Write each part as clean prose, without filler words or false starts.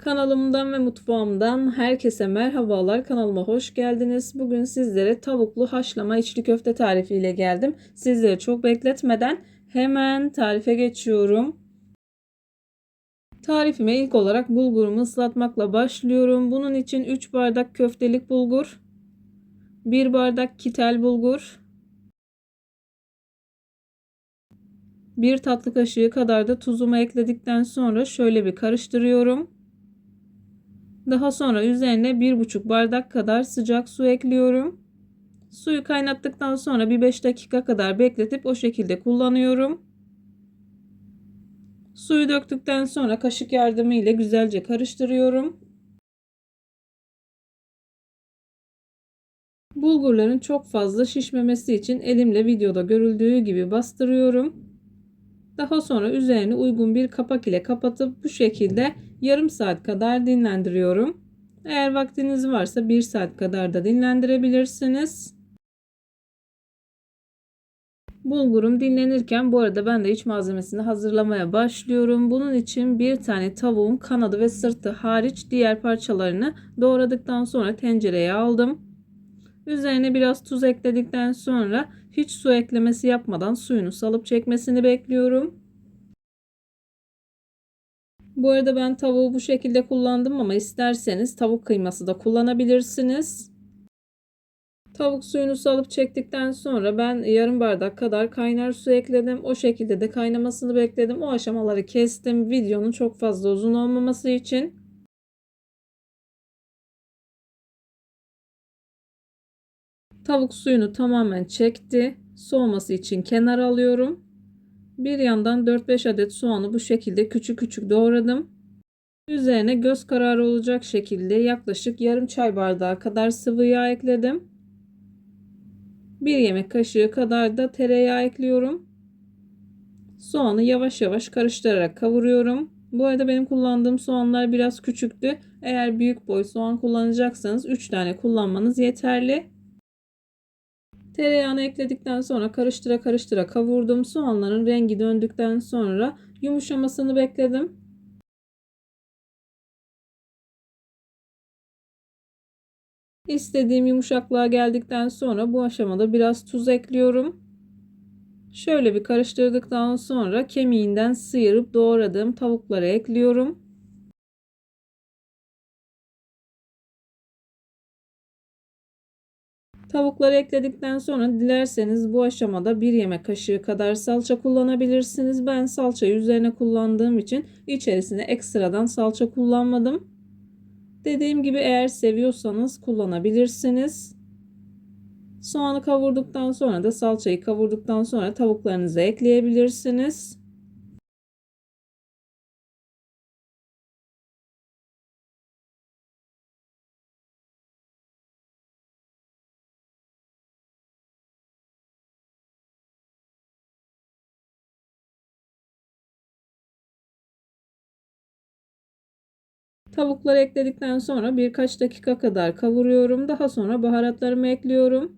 Kanalımdan ve mutfağımdan herkese merhabalar. Kanalıma hoş geldiniz. Bugün sizlere tavuklu haşlama içli köfte tarifiyle geldim. Sizleri çok bekletmeden hemen tarife geçiyorum. Tarifime ilk olarak bulgurumu ıslatmakla başlıyorum. Bunun için 3 bardak köftelik bulgur, 1 bardak kitel bulgur, 1 tatlı kaşığı kadar da tuzumu ekledikten sonra şöyle bir karıştırıyorum. Daha sonra üzerine 1,5 bardak kadar sıcak su ekliyorum. Suyu kaynattıktan sonra bir 5 dakika kadar bekletip o şekilde kullanıyorum. Suyu döktükten sonra kaşık yardımı ile güzelce karıştırıyorum. Bulgurların çok fazla şişmemesi için elimle videoda görüldüğü gibi bastırıyorum. Daha sonra üzerine uygun bir kapak ile kapatıp bu şekilde yarım saat kadar dinlendiriyorum. Eğer vaktiniz varsa 1 saat kadar da dinlendirebilirsiniz. Bulgurum dinlenirken bu arada ben de iç malzemesini hazırlamaya başlıyorum. Bunun için bir tane tavuğun kanadı ve sırtı hariç diğer parçalarını doğradıktan sonra tencereye aldım. Üzerine biraz tuz ekledikten sonra hiç su eklemesi yapmadan suyunu salıp çekmesini bekliyorum. Bu arada ben tavuğu bu şekilde kullandım ama isterseniz tavuk kıyması da kullanabilirsiniz. Tavuk suyunu salıp çektikten sonra ben yarım bardak kadar kaynar su ekledim. O şekilde de kaynamasını bekledim. O aşamaları kestim. Videonun çok fazla uzun olmaması için. Tavuk suyunu tamamen çekti. Soğuması için kenara alıyorum. Bir yandan 4-5 adet soğanı bu şekilde küçük küçük doğradım. Üzerine göz kararı olacak şekilde yaklaşık yarım çay bardağı kadar sıvı yağ ekledim. 1 yemek kaşığı kadar da tereyağı ekliyorum. Soğanı yavaş yavaş karıştırarak kavuruyorum. Bu arada benim kullandığım soğanlar biraz küçüktü. Eğer büyük boy soğan kullanacaksanız 3 tane kullanmanız yeterli. Tereyağını ekledikten sonra karıştıra karıştıra kavurdum. Soğanların rengi döndükten sonra yumuşamasını bekledim. İstediğim yumuşaklığa geldikten sonra bu aşamada biraz tuz ekliyorum. Şöyle bir karıştırdıktan sonra kemiğinden sıyırıp doğradığım tavukları ekliyorum. Tavukları ekledikten sonra dilerseniz bu aşamada 1 yemek kaşığı kadar salça kullanabilirsiniz. Ben salçayı üzerine kullandığım için içerisine ekstradan salça kullanmadım. Dediğim gibi eğer seviyorsanız kullanabilirsiniz. Soğanı kavurduktan sonra da salçayı kavurduktan sonra tavuklarınızı ekleyebilirsiniz. Tavukları ekledikten sonra birkaç dakika kadar kavuruyorum. Daha sonra baharatlarımı ekliyorum.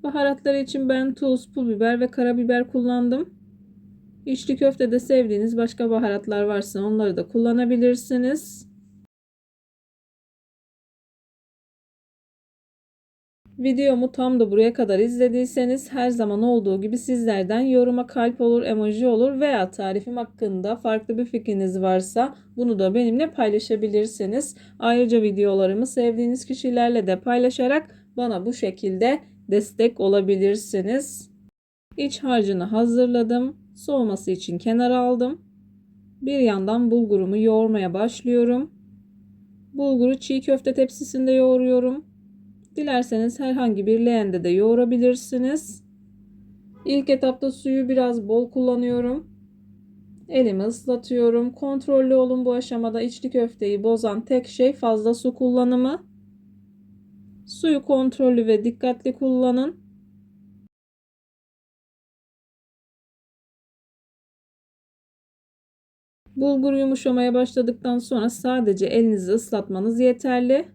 Baharatlar için ben tuz, pul biber ve karabiber kullandım. İçli köftede sevdiğiniz başka baharatlar varsa onları da kullanabilirsiniz. Videomu tam da buraya kadar izlediyseniz her zaman olduğu gibi sizlerden yoruma kalp olur, emoji olur veya tarifim hakkında farklı bir fikriniz varsa bunu da benimle paylaşabilirsiniz. Ayrıca videolarımı sevdiğiniz kişilerle de paylaşarak bana bu şekilde destek olabilirsiniz. İç harcını hazırladım. Soğuması için kenara aldım. Bir yandan bulgurumu yoğurmaya başlıyorum. Bulguru çiğ köfte tepsisinde yoğuruyorum. Dilerseniz herhangi bir leğende de yoğurabilirsiniz. İlk etapta suyu biraz bol kullanıyorum. Elimi ıslatıyorum. Kontrollü olun, bu aşamada içli köfteyi bozan tek şey fazla su kullanımı. Suyu kontrollü ve dikkatli kullanın. Bulgur yumuşamaya başladıktan sonra sadece elinizi ıslatmanız yeterli.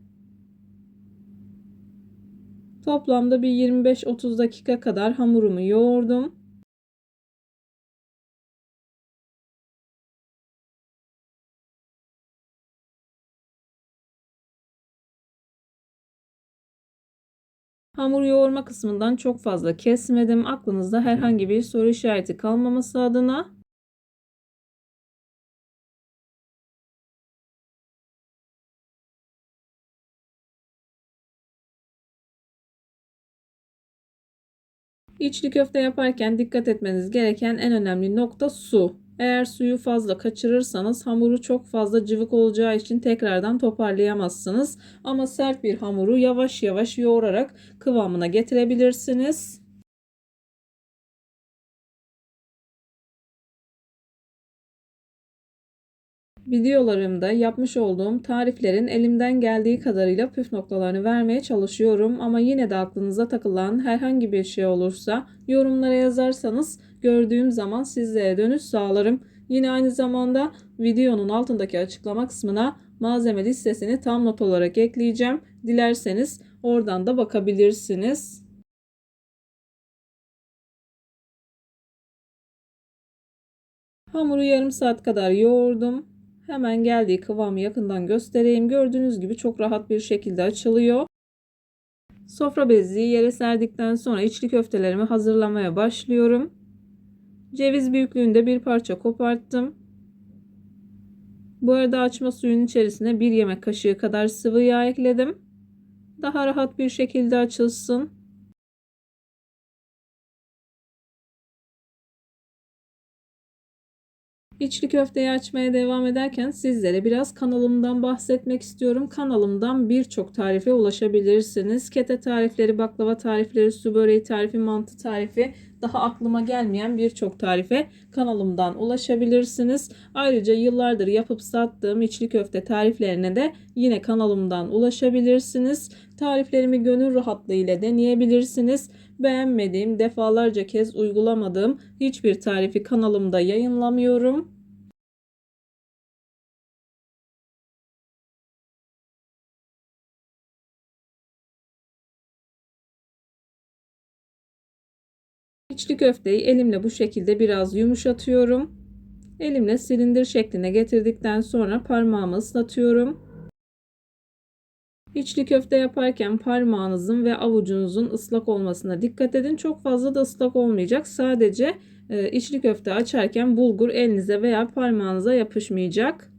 Toplamda bir 25-30 dakika kadar hamurumu yoğurdum. Hamur yoğurma kısmından çok fazla kesmedim. Aklınızda herhangi bir soru işareti kalmaması adına. İçli köfte yaparken dikkat etmeniz gereken en önemli nokta su. Eğer suyu fazla kaçırırsanız hamuru çok fazla cıvık olacağı için tekrardan toparlayamazsınız. Ama sert bir hamuru yavaş yavaş yoğurarak kıvamına getirebilirsiniz. Videolarımda yapmış olduğum tariflerin elimden geldiği kadarıyla püf noktalarını vermeye çalışıyorum ama yine de aklınıza takılan herhangi bir şey olursa yorumlara yazarsanız gördüğüm zaman sizlere dönüş sağlarım. Yine aynı zamanda videonun altındaki açıklama kısmına malzeme listesini tam not olarak ekleyeceğim. Dilerseniz oradan da bakabilirsiniz. Hamuru yarım saat kadar yoğurdum. Hemen geldiği kıvamı yakından göstereyim. Gördüğünüz gibi çok rahat bir şekilde açılıyor. Sofra bezi yere serdikten sonra içli köftelerimi hazırlamaya başlıyorum. Ceviz büyüklüğünde bir parça koparttım. Bu arada açma suyunun içerisine 1 yemek kaşığı kadar sıvı yağ ekledim. Daha rahat bir şekilde açılsın. İçli köfteyi açmaya devam ederken sizlere biraz kanalımdan bahsetmek istiyorum. Kanalımdan birçok tarife ulaşabilirsiniz. Kete tarifleri, baklava tarifleri, su böreği tarifi, mantı tarifi, daha aklıma gelmeyen birçok tarife kanalımdan ulaşabilirsiniz. Ayrıca yıllardır yapıp sattığım içli köfte tariflerine de yine kanalımdan ulaşabilirsiniz. Tariflerimi gönül rahatlığıyla deneyebilirsiniz. Beğenmediğim, defalarca kez uygulamadığım hiçbir tarifi kanalımda yayınlamıyorum. İçli köfteyi elimle bu şekilde biraz yumuşatıyorum. Elimle silindir şekline getirdikten sonra parmağımı ıslatıyorum. İçli köfte yaparken parmağınızın ve avucunuzun ıslak olmasına dikkat edin. Çok fazla da ıslak olmayacak. Sadece içli köfte açarken bulgur elinize veya parmağınıza yapışmayacak.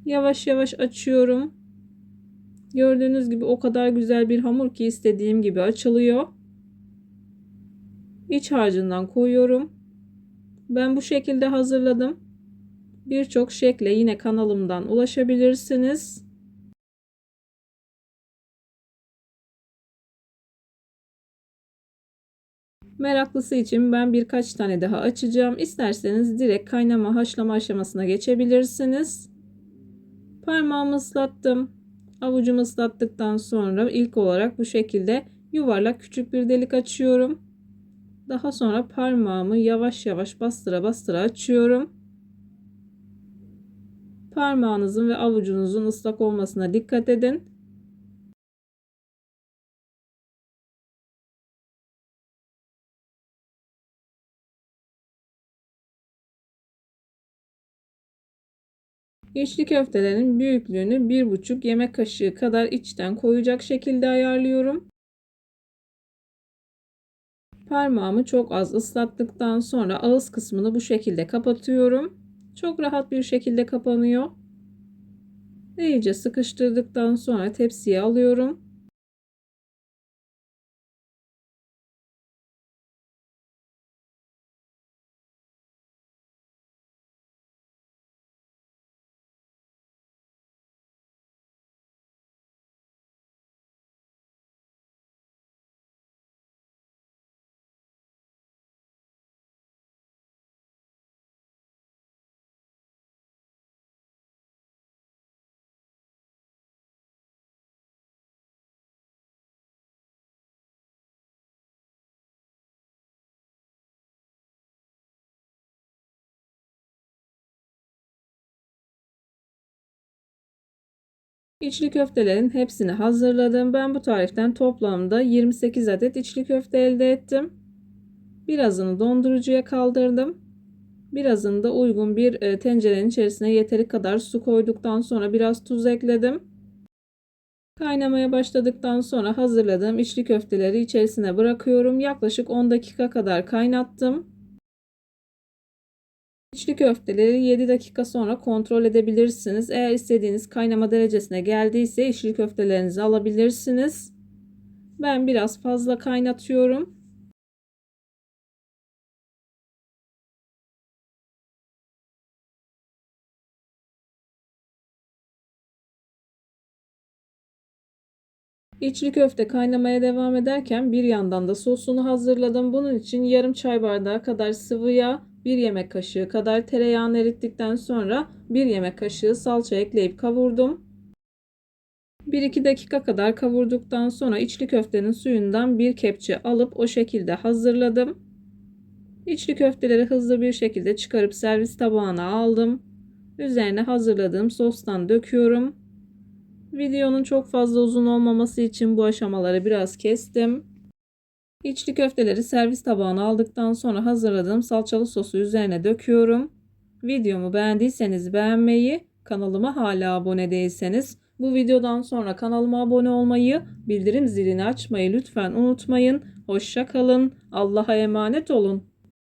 Yavaş yavaş açıyorum. Gördüğünüz gibi o kadar güzel bir hamur ki istediğim gibi açılıyor. İç harcından koyuyorum. Ben bu şekilde hazırladım. Birçok şekle yine kanalımdan ulaşabilirsiniz. Meraklısı için ben birkaç tane daha açacağım. İsterseniz direkt kaynama haşlama aşamasına geçebilirsiniz. Parmağımı ıslattım. Avucumu ıslattıktan sonra ilk olarak bu şekilde yuvarlak küçük bir delik açıyorum. Daha sonra parmağımı yavaş yavaş bastıra bastıra açıyorum. Parmağınızın ve avucunuzun ıslak olmasına dikkat edin. İçli köftelerin büyüklüğünü 1,5 yemek kaşığı kadar içten koyacak şekilde ayarlıyorum. Parmağımı çok az ıslattıktan sonra ağız kısmını bu şekilde kapatıyorum. Çok rahat bir şekilde kapanıyor. İyice sıkıştırdıktan sonra tepsiye alıyorum. İçli köftelerin hepsini hazırladım. Ben bu tariften toplamda 28 adet içli köfte elde ettim. Birazını dondurucuya kaldırdım. Birazını da uygun bir tencerenin içerisine yeteri kadar su koyduktan sonra biraz tuz ekledim. Kaynamaya başladıktan sonra hazırladığım içli köfteleri içerisine bırakıyorum. Yaklaşık 10 dakika kadar kaynattım. İçli köfteleri 7 dakika sonra kontrol edebilirsiniz. Eğer istediğiniz kaynama derecesine geldiyse içli köftelerinizi alabilirsiniz. Ben biraz fazla kaynatıyorum. İçli köfte kaynamaya devam ederken bir yandan da sosunu hazırladım. Bunun için yarım çay bardağı kadar sıvı yağ, 1 yemek kaşığı kadar tereyağını erittikten sonra 1 yemek kaşığı salça ekleyip kavurdum. 1-2 dakika kadar kavurduktan sonra içli köftenin suyundan bir kepçe alıp o şekilde hazırladım. İçli köfteleri hızlı bir şekilde çıkarıp servis tabağına aldım. Üzerine hazırladığım sostan döküyorum. Videonun çok fazla uzun olmaması için bu aşamaları biraz kestim. İçli köfteleri servis tabağına aldıktan sonra hazırladığım salçalı sosu üzerine döküyorum. Videomu beğendiyseniz beğenmeyi, kanalıma hala abone değilseniz bu videodan sonra kanalıma abone olmayı, bildirim zilini açmayı lütfen unutmayın. Hoşça kalın. Allah'a emanet olun.